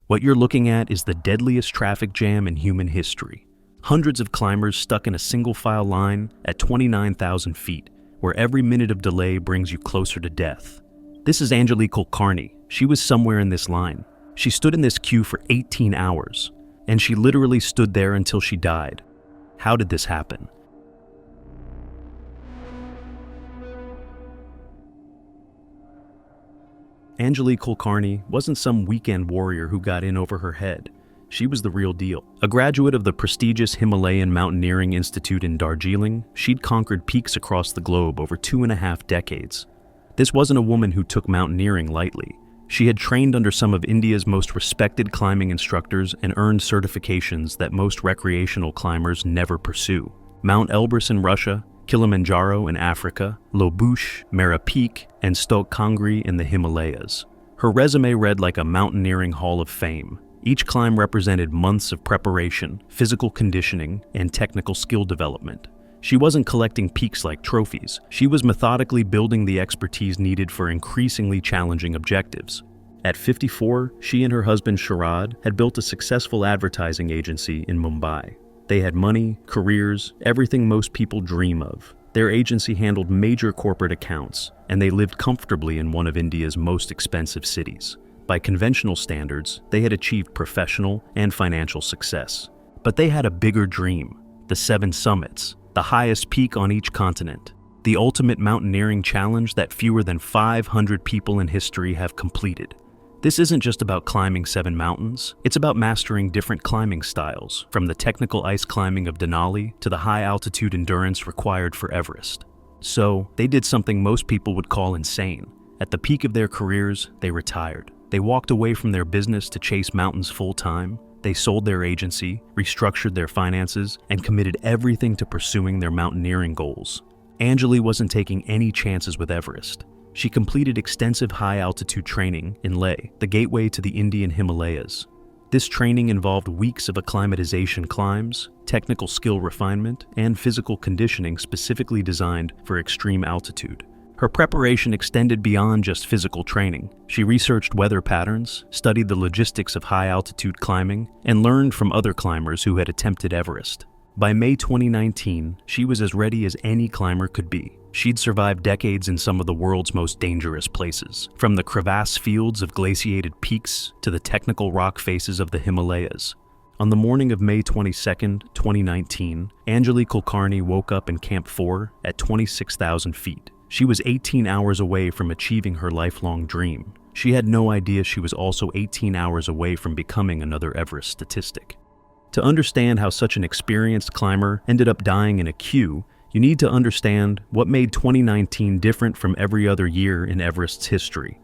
What you're looking at is the deadliest traffic jam in human history. Hundreds of climbers stuck in a single-file line at 29,000 feet, where every minute of delay brings you closer to death. This is Anjali Kulkarni. She was somewhere in this line. She stood in this queue for 18 hours, and she literally stood there until she died. How did this happen? Anjali Kulkarni wasn't some weekend warrior who got in over her head. She was the real deal. A graduate of the prestigious Himalayan Mountaineering Institute in Darjeeling, she'd conquered peaks across the globe over 2.5 decades. This wasn't a woman who took mountaineering lightly. She had trained under some of India's most respected climbing instructors and earned certifications that most recreational climbers never pursue. Mount Elbrus in Russia, Kilimanjaro in Africa, Lobuche, Mera Peak, and Stok Kangri in the Himalayas. Her resume read like a mountaineering hall of fame. Each climb represented months of preparation, physical conditioning, and technical skill development. She wasn't collecting peaks like trophies. She was methodically building the expertise needed for increasingly challenging objectives. At 54, she and her husband Sharad had built a successful advertising agency in Mumbai. They had money, careers, everything most people dream of. Their agency handled major corporate accounts, and they lived comfortably in one of India's most expensive cities. By conventional standards, they had achieved professional and financial success. But they had a bigger dream: the 7 summits, the highest peak on each continent, the ultimate mountaineering challenge that fewer than 500 people in history have completed. This isn't just about climbing 7 mountains, it's about mastering different climbing styles, from the technical ice climbing of Denali to the high-altitude endurance required for Everest. So, they did something most people would call insane. At the peak of their careers, they retired. They walked away from their business to chase mountains full-time. They sold their agency, restructured their finances, and committed everything to pursuing their mountaineering goals. Anjali wasn't taking any chances with Everest. She completed extensive high-altitude training in Leh, the gateway to the Indian Himalayas. This training involved weeks of acclimatization climbs, technical skill refinement, and physical conditioning specifically designed for extreme altitude. Her preparation extended beyond just physical training. She researched weather patterns, studied the logistics of high-altitude climbing, and learned from other climbers who had attempted Everest. By May 2019, she was as ready as any climber could be. She'd survived decades in some of the world's most dangerous places, from the crevasse fields of glaciated peaks to the technical rock faces of the Himalayas. On the morning of May 22, 2019, Anjali Kulkarni woke up in Camp 4 at 26,000 feet. She was 18 hours away from achieving her lifelong dream. She had no idea she was also 18 hours away from becoming another Everest statistic. To understand how such an experienced climber ended up dying in a queue, you need to understand what made 2019 different from every other year in Everest's history.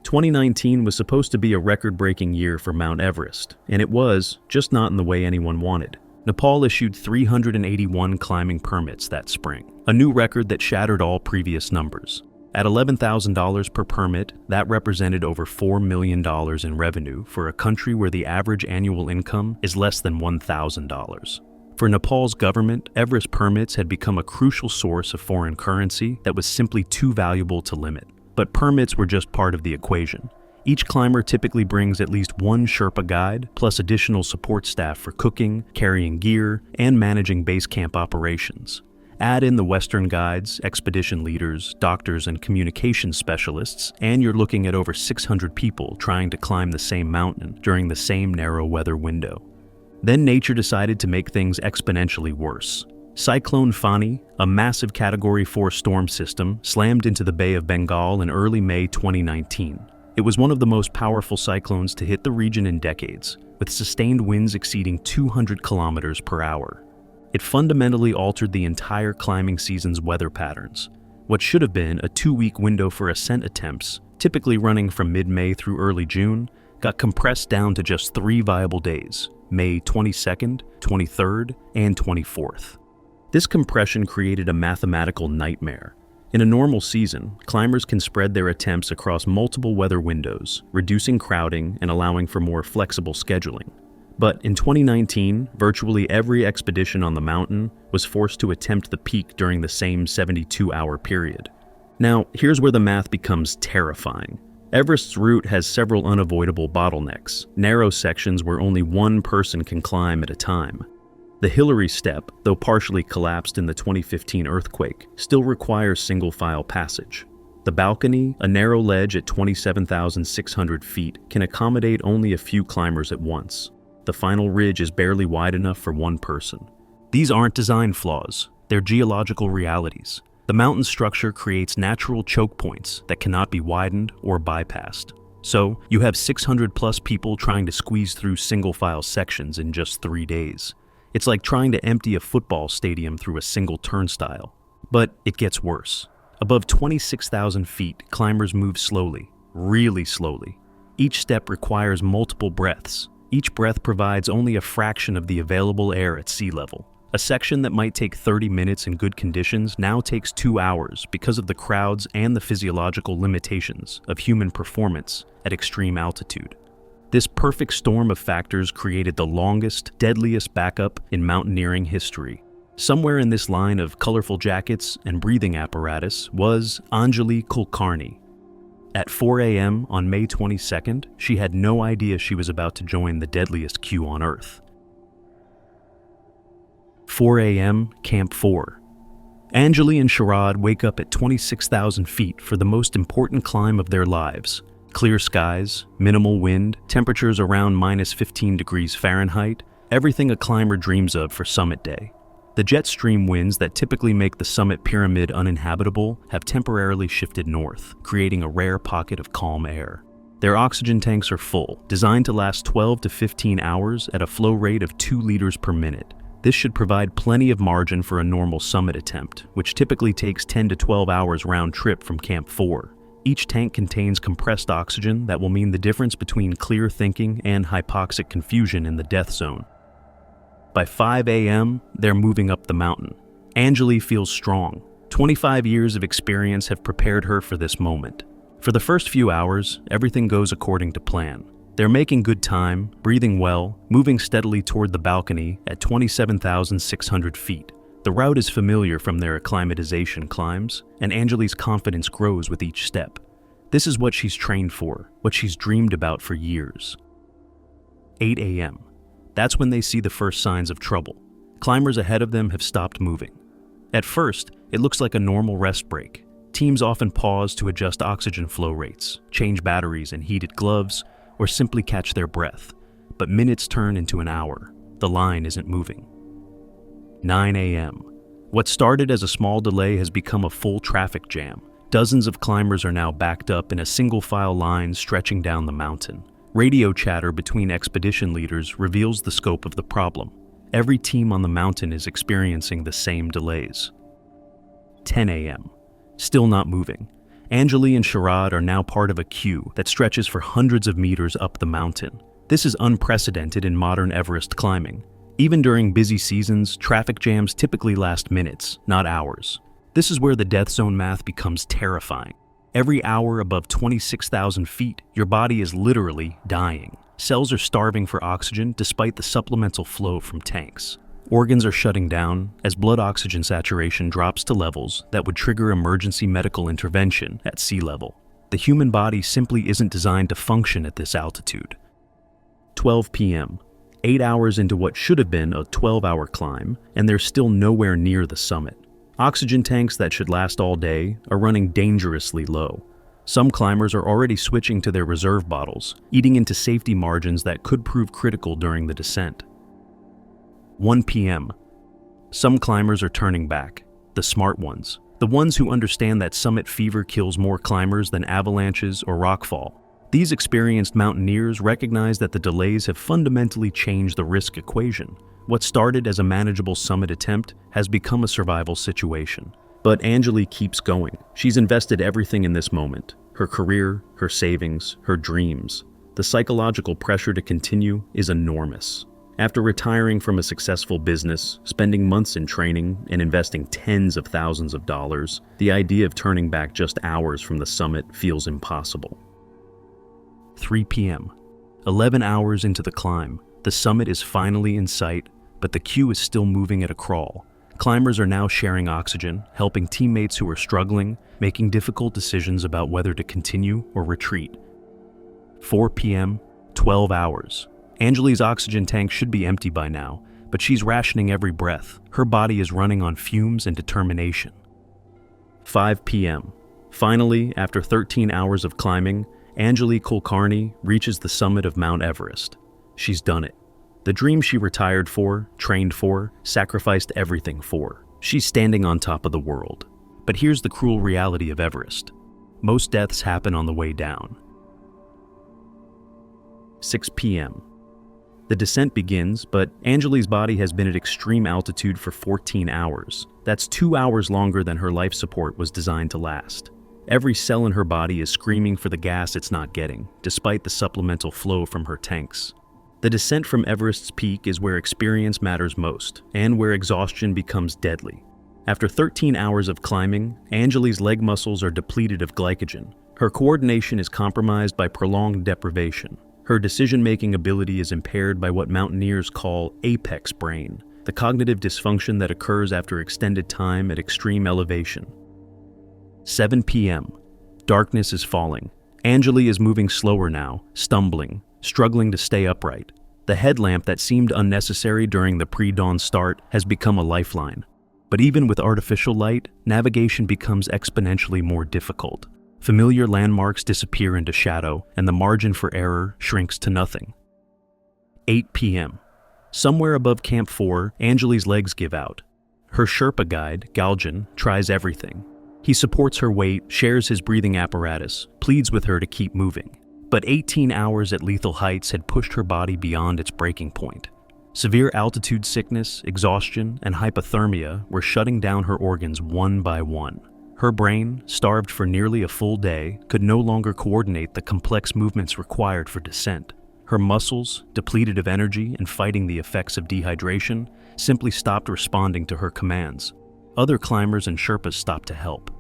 2019 was supposed to be a record-breaking year for Mount Everest, and it was, just not in the way anyone wanted. Nepal issued 381 climbing permits that spring, a new record that shattered all previous numbers. At $11,000 per permit, that represented over $4 million in revenue for a country where the average annual income is less than $1,000. For Nepal's government, Everest permits had become a crucial source of foreign currency that was simply too valuable to limit. But permits were just part of the equation. Each climber typically brings at least one Sherpa guide, plus additional support staff for cooking, carrying gear, and managing base camp operations. Add in the Western guides, expedition leaders, doctors, and communications specialists, and you're looking at over 600 people trying to climb the same mountain during the same narrow weather window. Then nature decided to make things exponentially worse. Cyclone Fani, a massive Category 4 storm system, slammed into the Bay of Bengal in early May 2019. It was one of the most powerful cyclones to hit the region in decades, with sustained winds exceeding 200 kilometers per hour. It fundamentally altered the entire climbing season's weather patterns. What should have been a 2-week window for ascent attempts, typically running from mid-May through early June, got compressed down to just 3 viable days: May 22nd, 23rd, and 24th. This compression created a mathematical nightmare. In a normal season, climbers can spread their attempts across multiple weather windows, reducing crowding and allowing for more flexible scheduling. But in 2019, virtually every expedition on the mountain was forced to attempt the peak during the same 72-hour period. Now, here's where the math becomes terrifying. Everest's route has several unavoidable bottlenecks, narrow sections where only one person can climb at a time. The Hillary Step, though partially collapsed in the 2015 earthquake, still requires single-file passage. The balcony, a narrow ledge at 27,600 feet, can accommodate only a few climbers at once. The final ridge is barely wide enough for one person. These aren't design flaws, they're geological realities. The mountain structure creates natural choke points that cannot be widened or bypassed. So, you have 600+ people trying to squeeze through single-file sections in just 3 days. It's like trying to empty a football stadium through a single turnstile. But it gets worse. Above 26,000 feet, climbers move slowly, really slowly. Each step requires multiple breaths. Each breath provides only a fraction of the available air at sea level. A section that might take 30 minutes in good conditions now takes 2 hours because of the crowds and the physiological limitations of human performance at extreme altitude. This perfect storm of factors created the longest, deadliest backup in mountaineering history. Somewhere in this line of colorful jackets and breathing apparatus was Anjali Kulkarni. At 4 a.m. on May 22nd, she had no idea she was about to join the deadliest queue on Earth. 4 a.m., Camp 4. Anjali and Sharad wake up at 26,000 feet for the most important climb of their lives. Clear skies, minimal wind, temperatures around -15 degrees Fahrenheit, everything a climber dreams of for summit day. The jet stream winds that typically make the summit pyramid uninhabitable have temporarily shifted north, creating a rare pocket of calm air. Their oxygen tanks are full, designed to last 12 to 15 hours at a flow rate of 2 liters per minute. This should provide plenty of margin for a normal summit attempt, which typically takes 10 to 12 hours round trip from Camp 4. Each tank contains compressed oxygen that will mean the difference between clear thinking and hypoxic confusion in the death zone. By 5 a.m., they're moving up the mountain. Anjali feels strong. 25 years of experience have prepared her for this moment. For the first few hours, everything goes according to plan. They're making good time, breathing well, moving steadily toward the balcony at 27,600 feet. The route is familiar from their acclimatization climbs, and Anjali's confidence grows with each step. This is what she's trained for, what she's dreamed about for years. 8 a.m. That's when they see the first signs of trouble. Climbers ahead of them have stopped moving. At first, it looks like a normal rest break. Teams often pause to adjust oxygen flow rates, change batteries and heated gloves, or simply catch their breath. But minutes turn into an hour. The line isn't moving. 9 a.m. What started as a small delay has become a full traffic jam. Dozens of climbers are now backed up in a single-file line stretching down the mountain. Radio chatter between expedition leaders reveals the scope of the problem. Every team on the mountain is experiencing the same delays. 10 a.m. Still not moving. Anjali and Sharad are now part of a queue that stretches for hundreds of meters up the mountain. This is unprecedented in modern Everest climbing. Even during busy seasons, traffic jams typically last minutes, not hours. This is where the death zone math becomes terrifying. Every hour above 26,000 feet, your body is literally dying. Cells are starving for oxygen despite the supplemental flow from tanks. Organs are shutting down as blood oxygen saturation drops to levels that would trigger emergency medical intervention at sea level. The human body simply isn't designed to function at this altitude. 12 p.m. 8 hours into what should have been a 12-hour climb, and they're still nowhere near the summit. Oxygen tanks that should last all day are running dangerously low. Some climbers are already switching to their reserve bottles, eating into safety margins that could prove critical during the descent. 1 p.m. Some climbers are turning back, the smart ones, the ones who understand that summit fever kills more climbers than avalanches or rockfall. These experienced mountaineers recognize that the delays have fundamentally changed the risk equation. What started as a manageable summit attempt has become a survival situation. But Anjali keeps going. She's invested everything in this moment: her career, her savings, her dreams. The psychological pressure to continue is enormous. After retiring from a successful business, spending months in training, and investing tens of thousands of dollars, the idea of turning back just hours from the summit feels impossible. 3 p.m. 11 hours into the climb, the summit is finally in sight, but the queue is still moving at a crawl. Climbers are now sharing oxygen, helping teammates who are struggling, making difficult decisions about whether to continue or retreat. 4 p.m., 12 hours. Anjali's oxygen tank should be empty by now, but she's rationing every breath. Her body is running on fumes and determination. 5 p.m. Finally, after 13 hours of climbing, Anjali Kulkarni reaches the summit of Mount Everest. She's done it. The dream she retired for, trained for, sacrificed everything for. She's standing on top of the world. But here's the cruel reality of Everest. Most deaths happen on the way down. 6 p.m. The descent begins, but Anjali's body has been at extreme altitude for 14 hours. That's 2 hours longer than her life support was designed to last. Every cell in her body is screaming for the gas it's not getting, despite the supplemental flow from her tanks. The descent from Everest's peak is where experience matters most, and where exhaustion becomes deadly. After 13 hours of climbing, Anjali's leg muscles are depleted of glycogen. Her coordination is compromised by prolonged deprivation. Her decision-making ability is impaired by what mountaineers call apex brain, the cognitive dysfunction that occurs after extended time at extreme elevation. 7 p.m. Darkness is falling. Anjali is moving slower now, stumbling, struggling to stay upright. The headlamp that seemed unnecessary during the pre-dawn start has become a lifeline. But even with artificial light, navigation becomes exponentially more difficult. Familiar landmarks disappear into shadow, and the margin for error shrinks to nothing. 8 p.m. Somewhere above Camp 4, Anjali's legs give out. Her Sherpa guide, Galjan, tries everything. He supports her weight, shares his breathing apparatus, pleads with her to keep moving. But 18 hours at lethal heights had pushed her body beyond its breaking point. Severe altitude sickness, exhaustion, and hypothermia were shutting down her organs one by one. Her brain, starved for nearly a full day, could no longer coordinate the complex movements required for descent. Her muscles, depleted of energy and fighting the effects of dehydration, simply stopped responding to her commands. Other climbers and Sherpas stopped to help.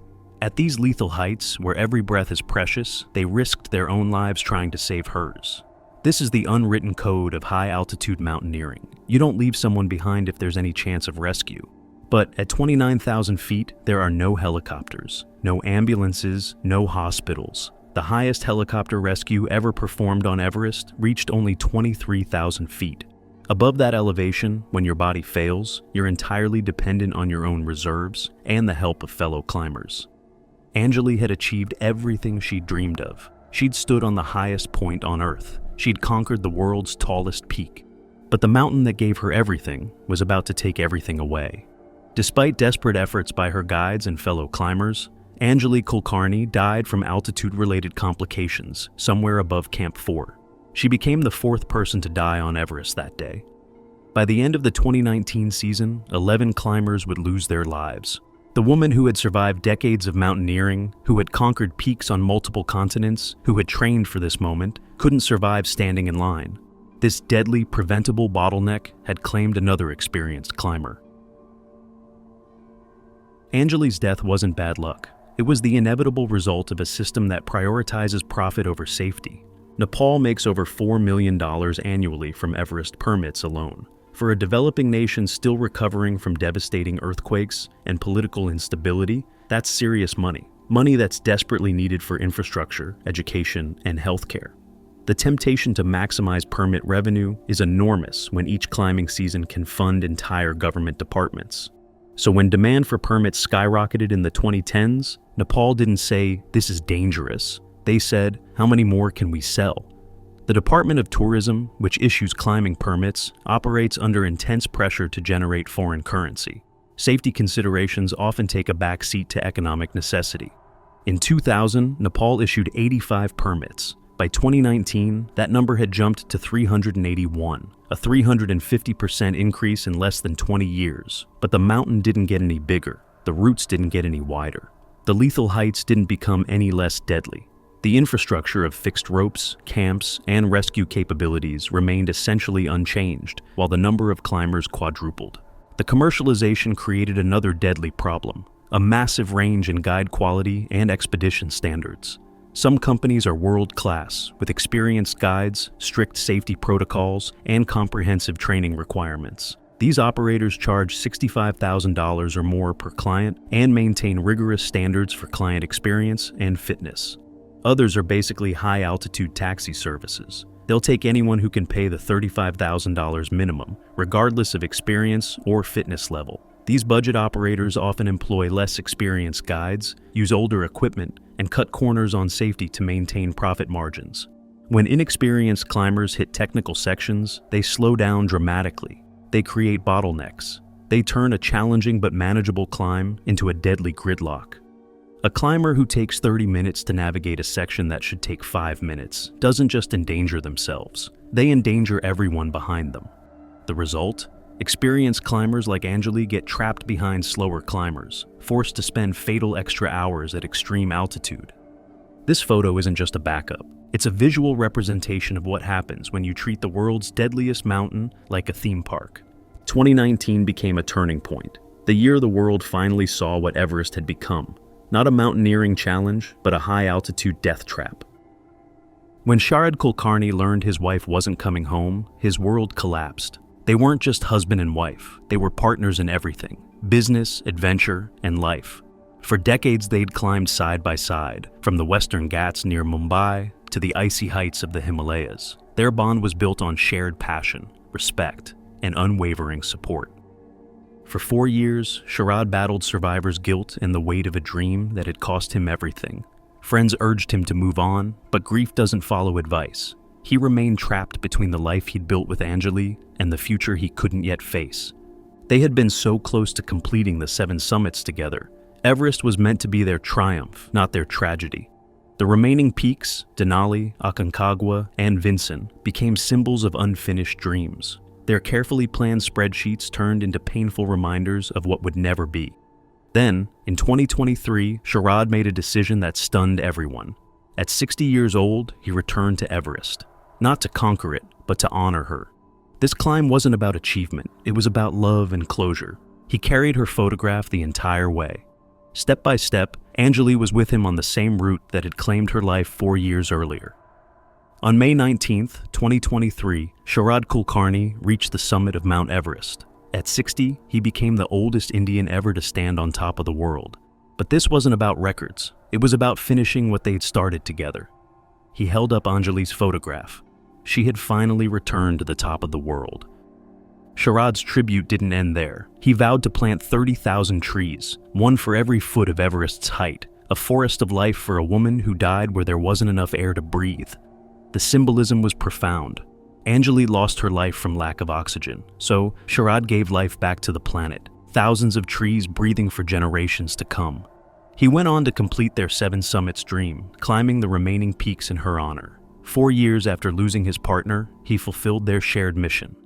At these lethal heights, where every breath is precious, they risked their own lives trying to save hers. This is the unwritten code of high-altitude mountaineering. You don't leave someone behind if there's any chance of rescue. But at 29,000 feet, there are no helicopters, no ambulances, no hospitals. The highest helicopter rescue ever performed on Everest reached only 23,000 feet. Above that elevation, when your body fails, you're entirely dependent on your own reserves and the help of fellow climbers. Anjali had achieved everything she'd dreamed of. She'd stood on the highest point on Earth. She'd conquered the world's tallest peak. But the mountain that gave her everything was about to take everything away. Despite desperate efforts by her guides and fellow climbers, Anjali Kulkarni died from altitude-related complications somewhere above Camp 4. She became the fourth person to die on Everest that day. By the end of the 2019 season, 11 climbers would lose their lives. The woman who had survived decades of mountaineering, who had conquered peaks on multiple continents, who had trained for this moment, couldn't survive standing in line. This deadly, preventable bottleneck had claimed another experienced climber. Anjali's death wasn't bad luck. It was the inevitable result of a system that prioritizes profit over safety. Nepal makes over $4 million annually from Everest permits alone. For a developing nation still recovering from devastating earthquakes and political instability, that's serious money. Money that's desperately needed for infrastructure, education, and healthcare. The temptation to maximize permit revenue is enormous when each climbing season can fund entire government departments. So when demand for permits skyrocketed in the 2010s, Nepal didn't say, "This is dangerous." They said, "How many more can we sell?" The Department of Tourism, which issues climbing permits, operates under intense pressure to generate foreign currency. Safety considerations often take a back seat to economic necessity. In 2000, Nepal issued 85 permits. By 2019, that number had jumped to 381, a 350% increase in less than 20 years. But the mountain didn't get any bigger. The routes didn't get any wider. The lethal heights didn't become any less deadly. The infrastructure of fixed ropes, camps, and rescue capabilities remained essentially unchanged, while the number of climbers quadrupled. The commercialization created another deadly problem: a massive range in guide quality and expedition standards. Some companies are world-class, with experienced guides, strict safety protocols, and comprehensive training requirements. These operators charge $65,000 or more per client and maintain rigorous standards for client experience and fitness. Others are basically high-altitude taxi services. They'll take anyone who can pay the $35,000 minimum, regardless of experience or fitness level. These budget operators often employ less experienced guides, use older equipment, and cut corners on safety to maintain profit margins. When inexperienced climbers hit technical sections, they slow down dramatically. They create bottlenecks. They turn a challenging but manageable climb into a deadly gridlock. A climber who takes 30 minutes to navigate a section that should take 5 minutes doesn't just endanger themselves, they endanger everyone behind them. The result? Experienced climbers like Anjali get trapped behind slower climbers, forced to spend fatal extra hours at extreme altitude. This photo isn't just a backup. It's a visual representation of what happens when you treat the world's deadliest mountain like a theme park. 2019 became a turning point, the year the world finally saw what Everest had become. Not a mountaineering challenge, but a high-altitude death trap. When Anjali Kulkarni learned his wife wasn't coming home, his world collapsed. They weren't just husband and wife, they were partners in everything: business, adventure, and life. For decades they'd climbed side by side, from the Western Ghats near Mumbai to the icy heights of the Himalayas. Their bond was built on shared passion, respect, and unwavering support. For 4 years, Anjali battled survivor's guilt and the weight of a dream that had cost him everything. Friends urged him to move on, but grief doesn't follow advice. He remained trapped between the life he'd built with Anjali and the future he couldn't yet face. They had been so close to completing the 7 summits together. Everest was meant to be their triumph, not their tragedy. The remaining peaks, Denali, Aconcagua, and Vinson, became symbols of unfinished dreams. Their carefully planned spreadsheets turned into painful reminders of what would never be. Then, in 2023, Anjali made a decision that stunned everyone. At 60 years old, he returned to Everest. Not to conquer it, but to honor her. This climb wasn't about achievement, it was about love and closure. He carried her photograph the entire way. Step by step, Anjali was with him on the same route that had claimed her life 4 years earlier. On May 19, 2023, Anjali Kulkarni reached the summit of Mount Everest. At 60, he became the oldest Indian ever to stand on top of the world. But this wasn't about records. It was about finishing what they'd started together. He held up Anjali's photograph. She had finally returned to the top of the world. Anjali's tribute didn't end there. He vowed to plant 30,000 trees, one for every foot of Everest's height, a forest of life for a woman who died where there wasn't enough air to breathe. The symbolism was profound. Anjali lost her life from lack of oxygen, so Anjali gave life back to the planet, thousands of trees breathing for generations to come. He went on to complete their 7 summits dream, climbing the remaining peaks in her honor. 4 years after losing his partner, he fulfilled their shared mission.